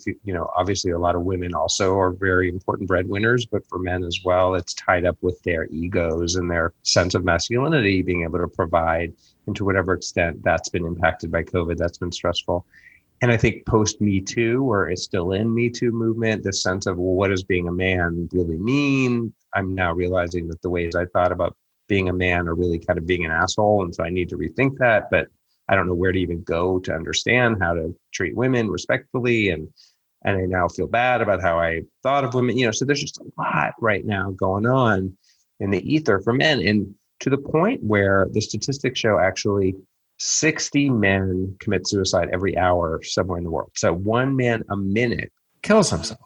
obviously a lot of women also are very important breadwinners, but for men as well, it's tied up with their egos and their sense of masculinity, being able to provide, and to whatever extent that's been impacted by COVID, that's been stressful. And I think post Me Too, or it's still in Me Too movement, this sense of, well, what does being a man really mean? I'm now realizing that the ways I thought about being a man are really kind of being an asshole. And so I need to rethink that, but I don't know where to even go to understand how to treat women respectfully. And I now feel bad about how I thought of women, so there's just a lot right now going on in the ether for men. And to the point where the statistics show actually 60 men commit suicide every hour somewhere in the world. So one man a minute kills himself.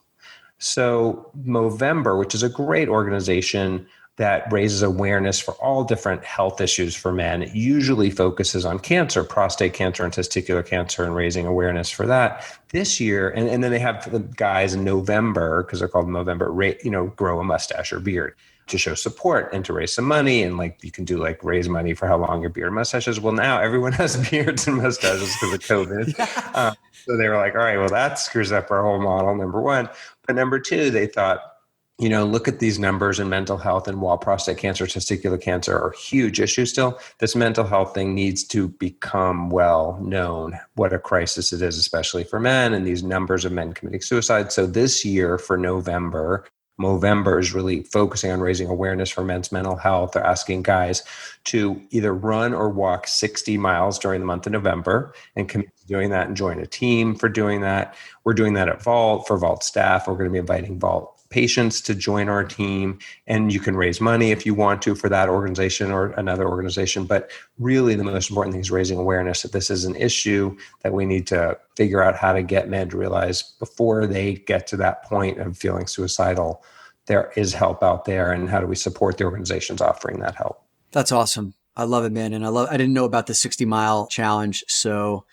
So Movember, which is a great organization that raises awareness for all different health issues for men, it usually focuses on cancer, prostate cancer and testicular cancer, and raising awareness for that. This year, and then they have the guys in November, because they're called Movember, grow a mustache or beard to show support and to raise some money. And you can do raise money for how long your beard and mustache is. Well, now everyone has beards and mustaches because of COVID. Yeah. So they were like, all right, well, that screws up our whole model, number one. But number two, they thought, look at these numbers in mental health, and while prostate cancer, testicular cancer are huge issues still, this mental health thing needs to become well known, what a crisis it is, especially for men, and these numbers of men committing suicide. So this year for Movember is really focusing on raising awareness for men's mental health. They're asking guys to either run or walk 60 miles during the month of November and commit to doing that and join a team for doing that. We're doing that at Vault for Vault staff. We're going to be inviting Vault patients to join our team, and you can raise money if you want to for that organization or another organization. But really the most important thing is raising awareness that this is an issue that we need to figure out how to get men to realize before they get to that point of feeling suicidal, there is help out there, and how do we support the organizations offering that help? That's awesome. I love it, man. And I didn't know about the 60-mile challenge. So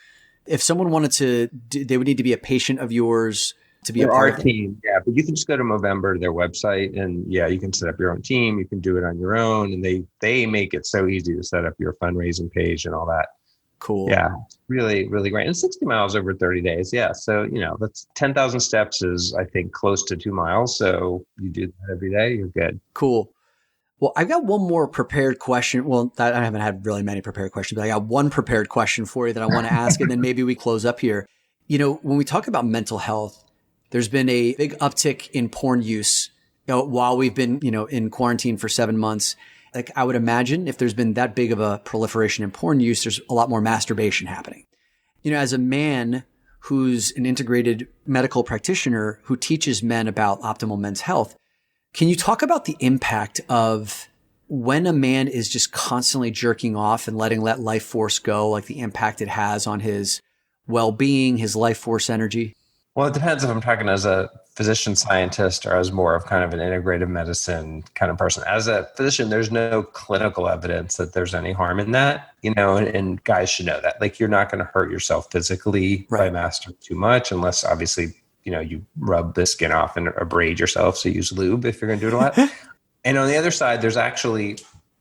if someone wanted to, they would need to be a patient of yours to be a There part are of it? teams, yeah, but you can just go to Movember, their website, and yeah, you can set up your own team. You can do it on your own, and they make it so easy to set up your fundraising page and all that. Cool. Yeah, really, really great. And 60 miles over 30 days. Yeah. So, that's 10,000 steps is, I think, close to 2 miles. So you do that every day, you're good. Cool. Well, I've got one more prepared question. Well, I haven't had really many prepared questions, but I got one prepared question for you that I want to ask, and then maybe we close up here. When we talk about mental health, there's been a big uptick in porn use, while we've been, in quarantine for 7 months. Like, I would imagine if there's been that big of a proliferation in porn use, there's a lot more masturbation happening. As a man who's an integrated medical practitioner who teaches men about optimal men's health, can you talk about the impact of when a man is just constantly jerking off and letting that life force go, like the impact it has on his well-being, his life force energy? Well, it depends if I'm talking as a physician scientist or as more of kind of an integrative medicine kind of person. As a physician, there's no clinical evidence that there's any harm in that, and guys should know that. Like, you're not going to hurt yourself physically by masturbating too much, unless obviously, you rub the skin off and abrade yourself. So use lube if you're going to do it a lot. And on the other side, there's actually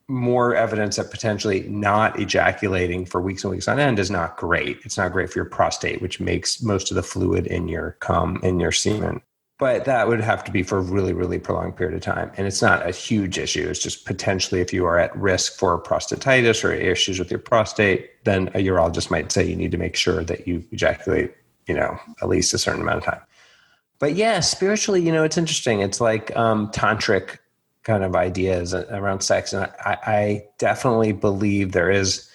more evidence that potentially not ejaculating for weeks and weeks on end is not great. It's not great for your prostate, which makes most of the fluid in your cum, in your semen. But that would have to be for a really, really prolonged period of time. And it's not a huge issue. It's just potentially if you are at risk for prostatitis or issues with your prostate, then a urologist might say you need to make sure that you ejaculate, at least a certain amount of time. But yeah, spiritually, it's interesting. It's like tantric kind of ideas around sex. And I definitely believe there is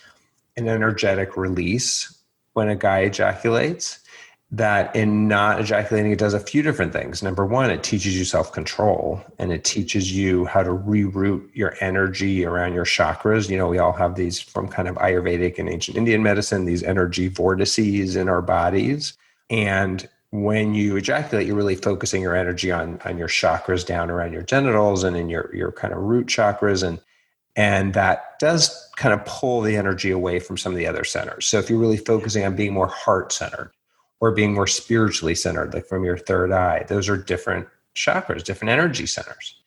an energetic release when a guy ejaculates, that in not ejaculating, it does a few different things. Number one, it teaches you self-control, and it teaches you how to reroute your energy around your chakras. We all have these from kind of Ayurvedic and ancient Indian medicine, these energy vortices in our bodies. And when you ejaculate, you're really focusing your energy on your chakras down around your genitals and in your kind of root chakras. And that does kind of pull the energy away from some of the other centers. So if you're really focusing on being more heart-centered or being more spiritually centered, like from your third eye, those are different chakras, different energy centers.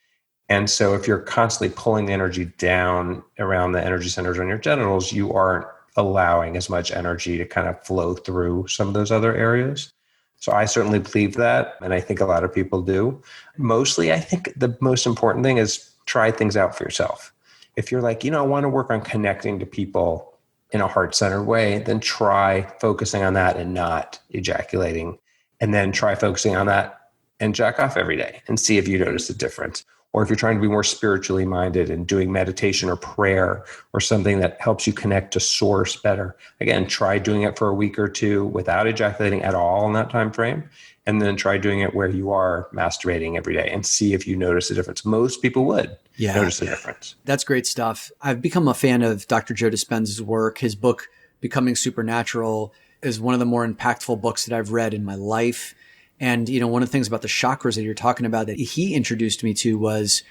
And so if you're constantly pulling the energy down around the energy centers on your genitals, you aren't allowing as much energy to kind of flow through some of those other areas. So I certainly believe that, and I think a lot of people do. Mostly, I think the most important thing is try things out for yourself. If you're like, I want to work on connecting to people in a heart-centered way, then try focusing on that and not ejaculating. And then try focusing on that and jack off every day and see if you notice a difference. Or if you're trying to be more spiritually minded and doing meditation or prayer or something that helps you connect to source better, again, try doing it for a week or two without ejaculating at all in that time frame. And then try doing it where you are masturbating every day and see if you notice a difference. Most people would notice a difference. That's great stuff. I've become a fan of Dr. Joe Dispenza's work. His book, Becoming Supernatural, is one of the more impactful books that I've read in my life. And, one of the things about the chakras that you're talking about that he introduced me to was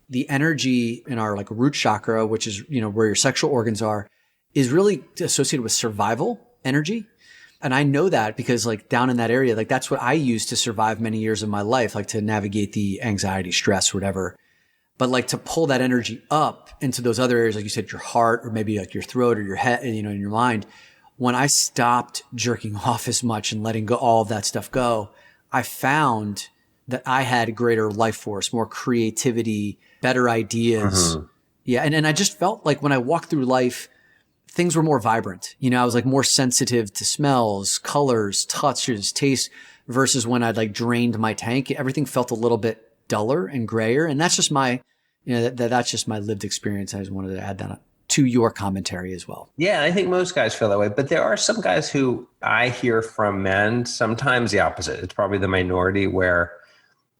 the energy in our like root chakra, which is, where your sexual organs are, is really associated with survival energy. And I know that because like down in that area, like that's what I used to survive many years of my life, like to navigate the anxiety, stress, whatever. But like to pull that energy up into those other areas, like you said, your heart or maybe like your throat or your head, in your mind. When I stopped jerking off as much and letting go all of that stuff go, I found that I had greater life force, more creativity, better ideas. Mm-hmm. Yeah. And I just felt like when I walked through life, things were more vibrant. I was like more sensitive to smells, colors, touches, taste versus when I'd like drained my tank. Everything felt a little bit duller and grayer. And that's just my, that's just my lived experience. I just wanted to add that to your commentary as well. Yeah, I think most guys feel that way, but there are some guys who I hear from men, sometimes the opposite. It's probably the minority where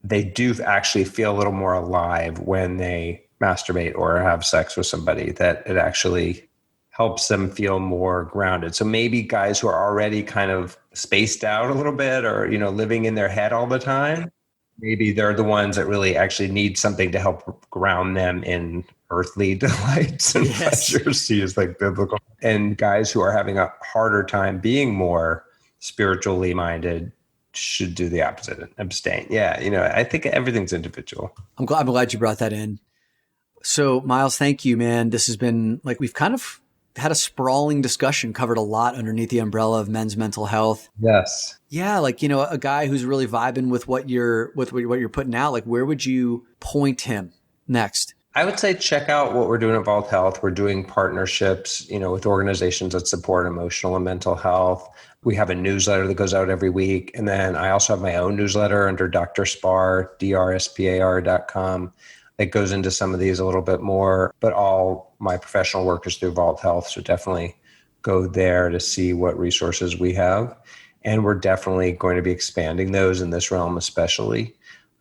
they do actually feel a little more alive when they masturbate or have sex with somebody, that it actually helps them feel more grounded. So maybe guys who are already kind of spaced out a little bit or, living in their head all the time, maybe they're the ones that really actually need something to help ground them in earthly delights and pleasures, to use like biblical. And guys who are having a harder time being more spiritually minded should do the opposite and abstain. Yeah. I think everything's individual. I'm glad you brought that in. So Myles, thank you, man. This has been we've kind of had a sprawling discussion, covered a lot underneath the umbrella of men's mental health. Yes. Yeah. A guy who's really vibing with what you're putting out, where would you point him next? I would say check out what we're doing at Vault Health. We're doing partnerships, with organizations that support emotional and mental health. We have a newsletter that goes out every week. And then I also have my own newsletter under Dr. Spar, drspar.com. That goes into some of these a little bit more, but all my professional work is through Vault Health. So definitely go there to see what resources we have. And we're definitely going to be expanding those in this realm, especially.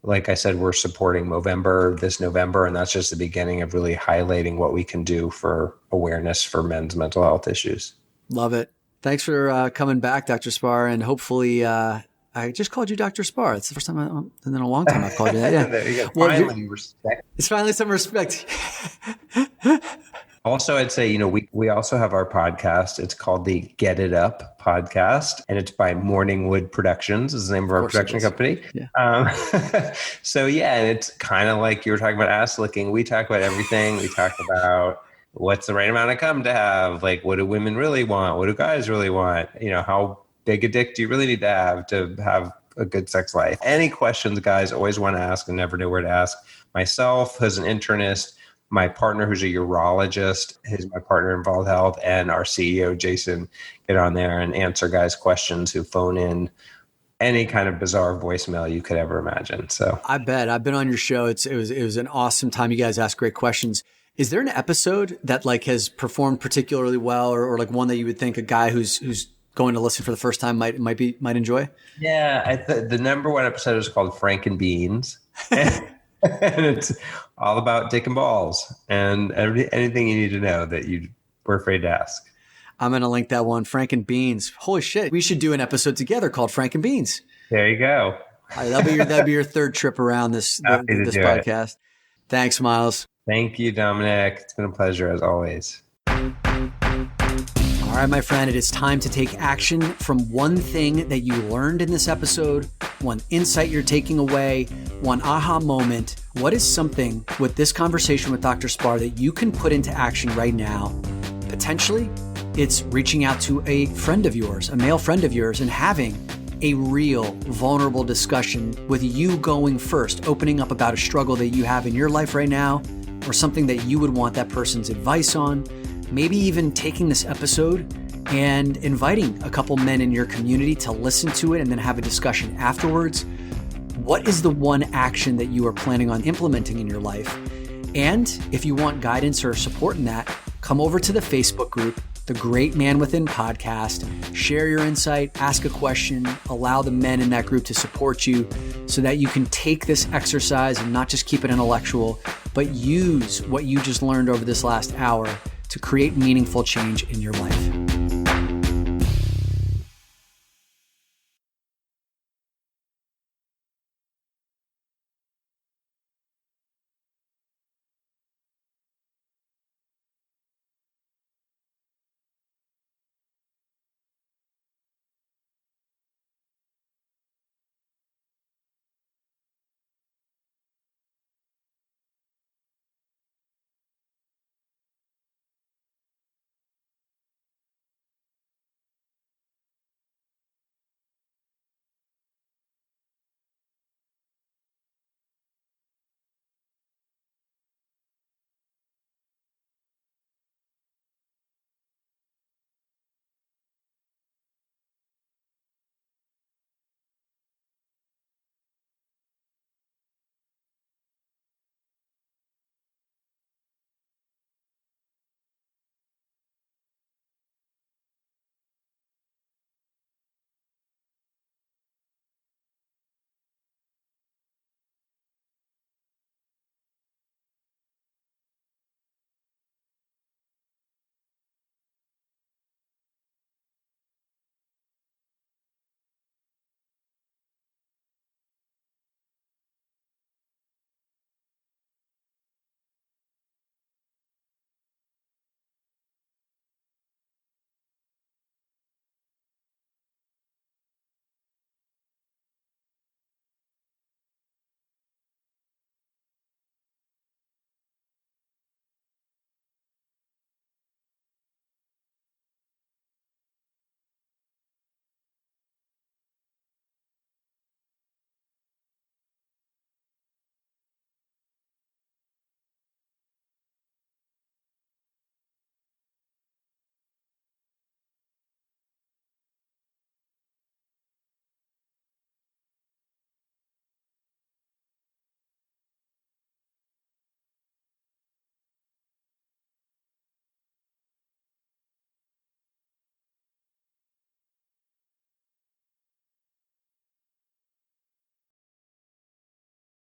Like I said, we're supporting Movember this November, and that's just the beginning of really highlighting what we can do for awareness for men's mental health issues. Love it. Thanks for coming back, Dr. Spar, and hopefully I just called you Dr. Spar. It's the first time in a long time I've called you that. Yeah. There you go. Finally, respect. It's finally some respect. Also, I'd say, we also have our podcast. It's called the Get It Up podcast, and it's by Morningwood Productions is the name of our production company. Yeah. So yeah, and it's kind of like you were talking about ass licking. We talk about everything. We talk about what's the right amount of cum to have? What do women really want? What do guys really want? How big a dick do you really need to have a good sex life? Any questions guys always want to ask and never know where to ask. Myself, as an internist, my partner, who's a urologist, is my partner in Vault Health, and our CEO, Jason, get on there and answer guys' questions who phone in any kind of bizarre voicemail you could ever imagine. So I bet. I've been on your show. It was an awesome time. You guys ask great questions. Is there an episode that has performed particularly well, or one that you would think a guy who's going to listen for the first time might enjoy? Yeah, the number one episode is called Frank and Beans. And it's all about dick and balls and anything you need to know that you were afraid to ask. I'm going to link that one, Frank and Beans. Holy shit. We should do an episode together called Frank and Beans. There you go. All right, that'll be your third trip around this podcast. Thanks, Myles. Thank you, Dominic. It's been a pleasure as always. All right, my friend, it is time to take action from one thing that you learned in this episode, one insight you're taking away, one aha moment. What is something with this conversation with Dr. Spar that you can put into action right now? Potentially, it's reaching out to a friend of yours, a male friend of yours, and having a real vulnerable discussion with you going first, opening up about a struggle that you have in your life right now, or something that you would want that person's advice on. Maybe even taking this episode and inviting a couple men in your community to listen to it and then have a discussion afterwards. What is the one action that you are planning on implementing in your life? And if you want guidance or support in that, come over to the Facebook group, the Great Man Within podcast, share your insight, ask a question, allow the men in that group to support you so that you can take this exercise and not just keep it intellectual, but use what you just learned over this last hour to create meaningful change in your life.